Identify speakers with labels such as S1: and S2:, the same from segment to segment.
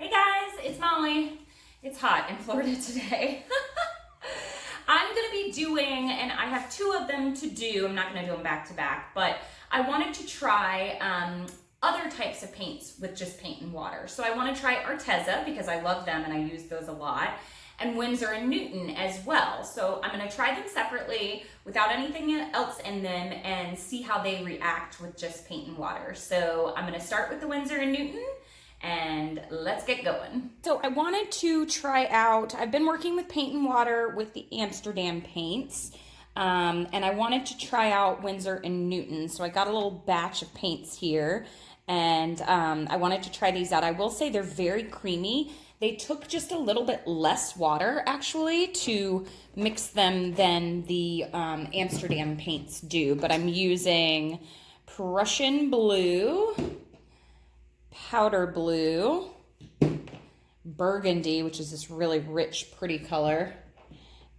S1: Hey guys, it's Molly. It's hot in Florida today. I'm gonna be doing, and I have two of them to do, I'm not gonna do them back to back, but I wanted to try other types of paints with just paint and water. So I wanna try Arteza because I love them and I use those a lot, and Winsor and Newton as well. So I'm gonna try them separately without anything else in them and see how they react with just paint and water. So I'm gonna start with the Winsor and Newton, and let's get going. So I wanted to try out, I've been working with paint and water with the Amsterdam paints, and I wanted to try out Winsor and Newton. So I got a little batch of paints here, and I wanted to try these out. I will say they're very creamy. They took just a little bit less water actually to mix them than the Amsterdam paints do, but I'm using Prussian blue, powder blue, burgundy, which is this really rich, pretty color,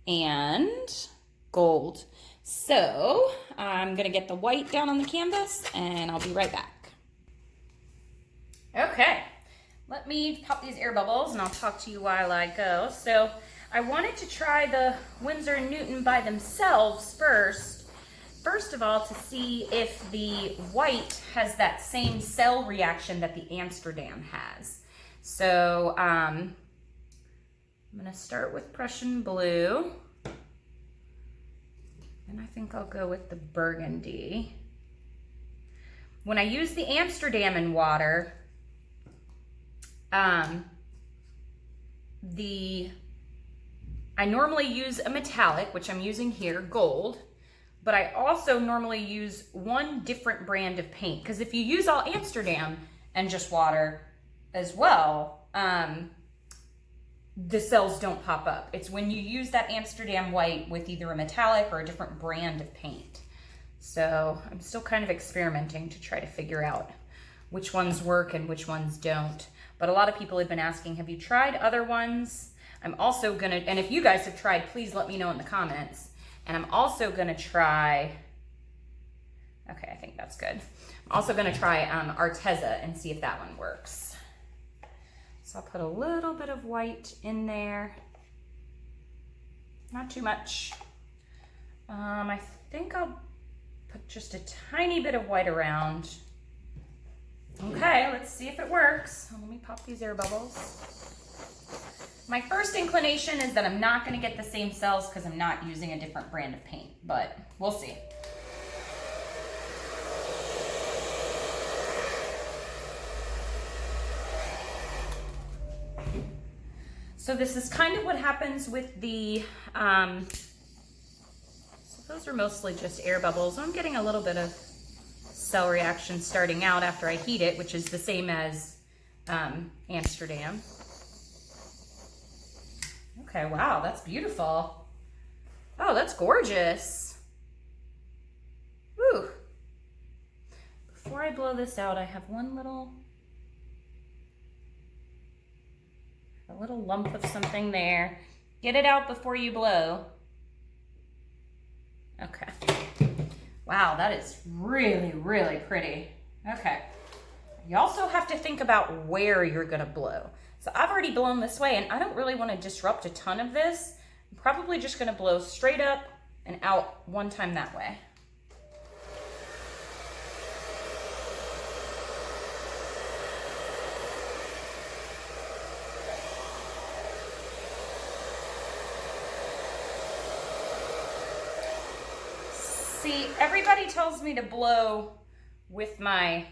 S1: and gold. So I'm gonna get the white down on the canvas and I'll be right back. Okay, let me pop these air bubbles and I'll talk to you while I go. So I wanted to try the Winsor and Newton by themselves first. First of all, to see if the white has that same cell reaction that the Amsterdam has. So I'm gonna start with Prussian blue, and I think I'll go with the burgundy. When I use the Amsterdam in water, I normally use a metallic, which I'm using here, gold. But I also normally use one different brand of paint, because if you use all Amsterdam and just water as well, the cells don't pop up. It's when you use that Amsterdam white with either a metallic or a different brand of paint. So I'm still kind of experimenting to try to figure out which ones work and which ones don't. But a lot of people have been asking, have you tried other ones? I'm also gonna, and if you guys have tried, please let me know in the comments. And I'm also gonna try, okay, I think that's good. I'm also gonna try Arteza and see if that one works. So I'll put a little bit of white in there. Not too much. I think I'll put just a tiny bit of white around. Okay, let's see if it works. Let me pop these air bubbles. My first inclination is that I'm not going to get the same cells because I'm not using a different brand of paint, but we'll see. So this is kind of what happens with the, so those are mostly just air bubbles. I'm getting a little bit of cell reaction starting out after I heat it, which is the same as Amsterdam. Okay, wow, that's beautiful. Oh, that's gorgeous. Woo. Before I blow this out, I have a little lump of something there. Get it out before you blow. Okay. Wow, that is really, really pretty. Okay. You also have to think about where you're gonna blow. So I've already blown this way and I don't really want to disrupt a ton of this. I'm probably just going to blow straight up and out one time that way. See, everybody tells me to blow with my,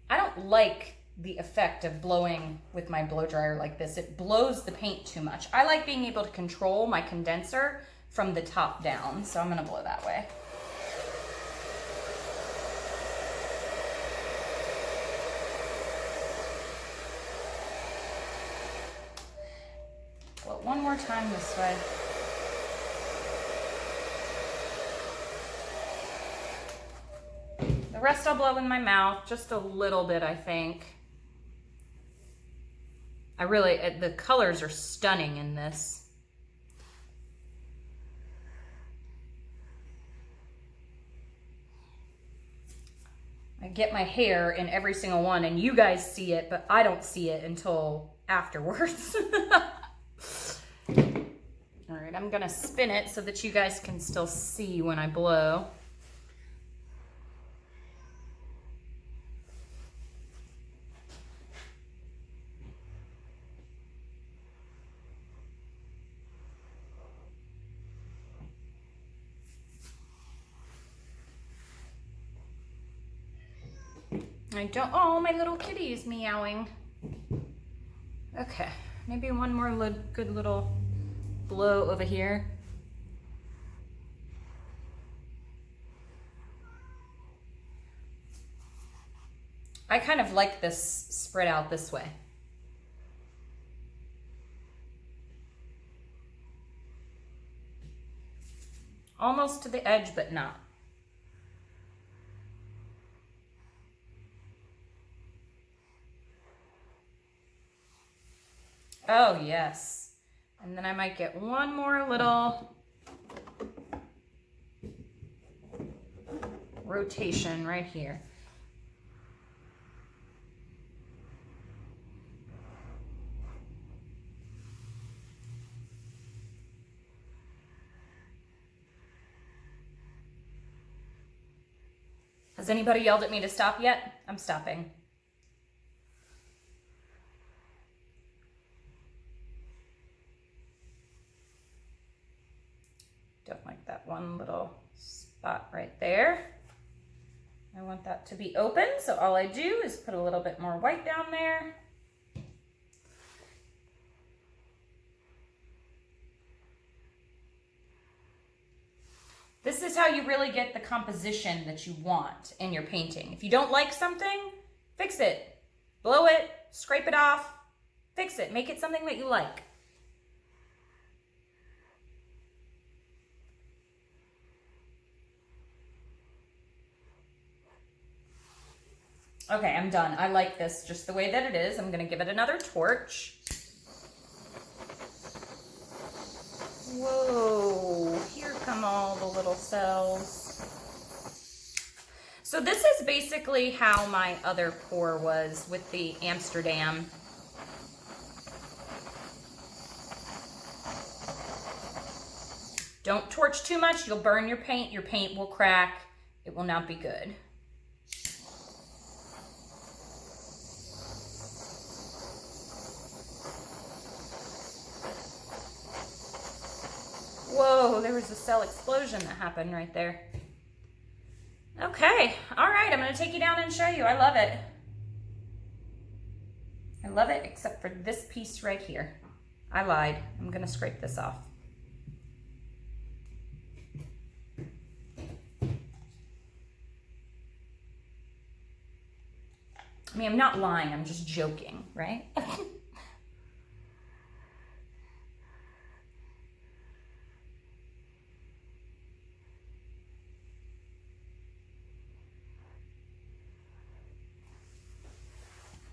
S1: I don't like the effect of blowing with my blow dryer like this. It blows the paint too much. I like being able to control my condenser from the top down, so I'm gonna blow that way. Blow it one more time this way. The rest I'll blow in my mouth, just a little bit, I think. The colors are stunning in this. I get my hair in every single one, and you guys see it, but I don't see it until afterwards. All right, I'm gonna spin it so that you guys can still see when I blow. Oh, my little kitty is meowing. Okay, maybe one more good little blow over here. I kind of like this spread out this way. Almost to the edge, but not. Oh, yes. And then I might get one more little rotation right here. Has anybody yelled at me to stop yet? I'm stopping. Don't like that one little spot right there. I want that to be open, so all I do is put a little bit more white down there. This is how you really get the composition that you want in your painting. If you don't like something, fix it. Blow it, scrape it off, fix it. Make it something that you like. Okay, I'm done. I like this just the way that it is. I'm gonna give it another torch. Whoa, here come all the little cells. So this is basically how my other pour was with the Amsterdam. Don't torch too much, you'll burn your paint will crack, it will not be good. Whoa, there was a cell explosion that happened right there. Okay, all right, I'm gonna take you down and show you. I love it. I love it, except for this piece right here. I lied, I'm gonna scrape this off. I mean, I'm not lying, I'm just joking, right?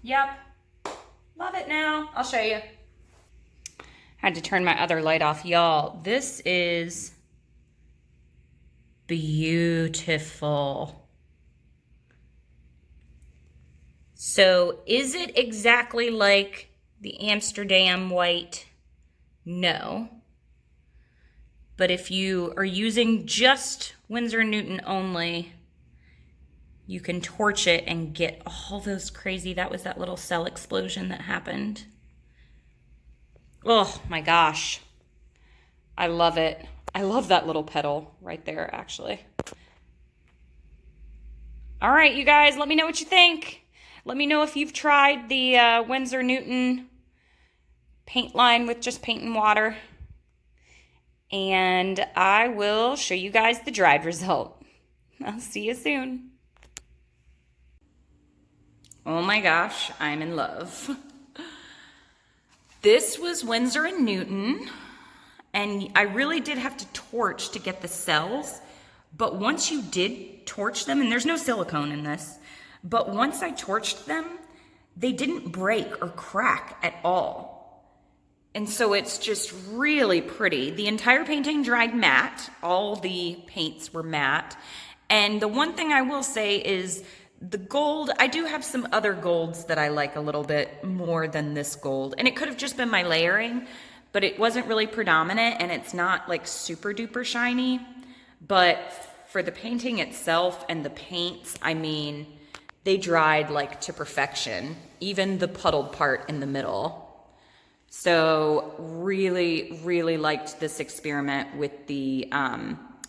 S1: Yep, love it now. I'll show you. Had to turn my other light off. Y'all, this is beautiful. So is it exactly like the Amsterdam white? No. But if you are using just Winsor & Newton only, you can torch it and get all those crazy, that was that little cell explosion that happened. Oh my gosh. I love it. I love that little petal right there, actually. All right, you guys, let me know what you think. Let me know if you've tried the Winsor & Newton paint line with just paint and water. And I will show you guys the dried result. I'll see you soon. Oh my gosh, I'm in love. This was Winsor & Newton, and I really did have to torch to get the cells, but once you did torch them, and there's no silicone in this, but once I torched them, they didn't break or crack at all. And so it's just really pretty. The entire painting dried matte. All the paints were matte. And the one thing I will say is the gold, I do have some other golds that I like a little bit more than this gold. And it could have just been my layering, but it wasn't really predominant and it's not like super duper shiny. But for the painting itself and the paints, I mean, they dried like to perfection, even the puddled part in the middle. So really, really liked this experiment with the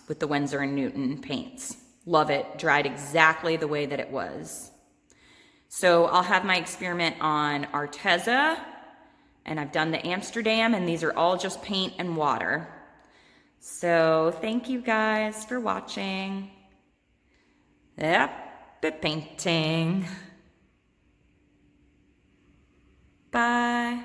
S1: Winsor and Newton paints. Love it, dried exactly the way that it was. So I'll have my experiment on Arteza, and I've done the Amsterdam, and these are all just paint and water. So thank you guys for watching. Happy painting. Bye.